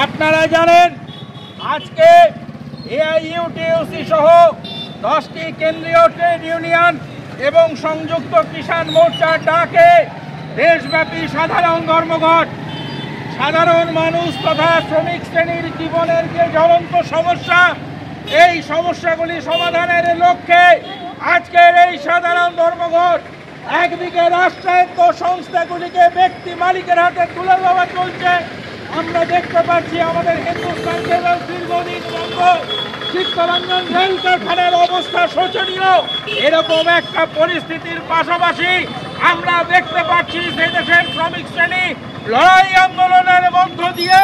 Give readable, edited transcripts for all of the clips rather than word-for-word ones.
আপনারা জানেন আজকে এআইইউটিইউসি সহ 10টি কেন্দ্রীয় ট্রেড ইউনিয়ন এবং সংযুক্ত কিষাণ মোর্চার ডাকে দেশব্যাপী সাধারণ ধর্মঘট সাধারণ মানুষ তথা শ্রমিক শ্রেণীর জীবনের যে জ্বলন্ত সমস্যা, এই সমস্যাগুলি সমাধানের লক্ষ্যে আজকের এই সাধারণ ধর্মঘট। একদিকে রাষ্ট্রায়ত্ত সংস্থাগুলিকে ব্যক্তি মালিকের হাতে তুলে দেওয়া চলছে। আমরা দেখতে পাচ্ছি আমাদের হিন্দুস্তান কেবল দীর্ঘদিন বন্ধ, চিত্তরঞ্জন রেল কারখানার অবস্থা শোচনীয়। এরকম একটা পরিস্থিতির পাশাপাশি আমরা দেখতে পাচ্ছি যে দেশের শ্রমিক শ্রেণী লড়াই আন্দোলনের মধ্য দিয়ে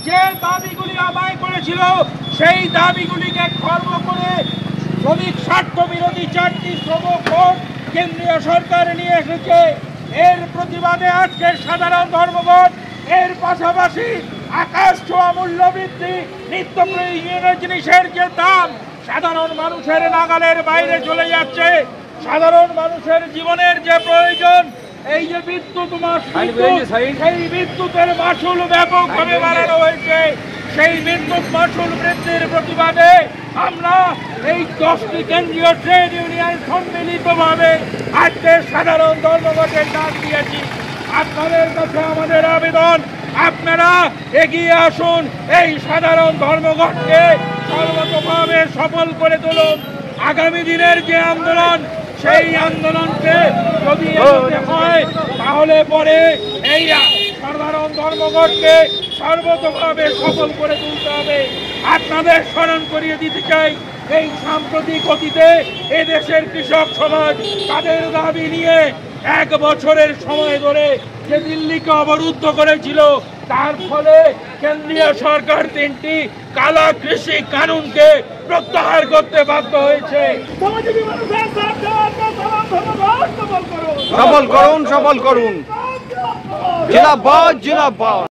যে দাবিগুলি আদায় করেছিল, সেই দাবিগুলিকে খর্ব করে শ্রমিক স্বার্থ বিরোধী 4টি শ্রম কোড কেন্দ্রীয় সরকার নিয়ে এসেছে। এর প্রতিবাদে আজকের সাধারণ ধর্মঘট। এর পাশাপাশি আকাশ ছোঁয়া মূল্য বৃদ্ধি, নিত্য প্রয়োজনীয় জিনিসের যে দাম সাধারণ মানুষের নাগালের বাইরে চলে যাচ্ছে। সাধারণ মানুষের জীবনের যে প্রয়োজন, এই যে বিদ্যুৎ সেই বিদ্যুতের মাসুল ব্যাপকভাবে বাড়ানো হয়েছে। সেই বিদ্যুৎ মাসুল বৃদ্ধির প্রতিবাদে আমরা এই 10টি কেন্দ্রীয় ট্রেড ইউনিয়ন সম্মিলিতভাবে আজকের সাধারণ ধর্মঘটের ডাক দিয়েছি। আপনাদের কাছে আমাদের আবেদন, আপনারা এগিয়ে আসুন, এই সাধারণ ধর্মঘটকে সর্বতোভাবে সফল করে তুলুন। আগামী দিনের যে আন্দোলন, সেই আন্দোলনকে যদি এগোতে হয় তাহলে পরে এই সাধারণ ধর্মঘটকে সর্বতোভাবে সফল করে তুলতে হবে। আপনাদের স্মরণ করিয়ে দিতে চাই, এই সাম্প্রতিক অতীতে এদেশের কৃষক সমাজ তাদের দাবি নিয়ে 1 বছরের সময় ধরে যে দিল্লিকে অবরুদ্ধ করেছিল, তার ফলে কেন্দ্রীয় সরকার 3টি কালা কৃষি কানুনকে প্রত্যাহার করতে বাধ্য হয়েছে। সফল করুন জিন্দাবাদ।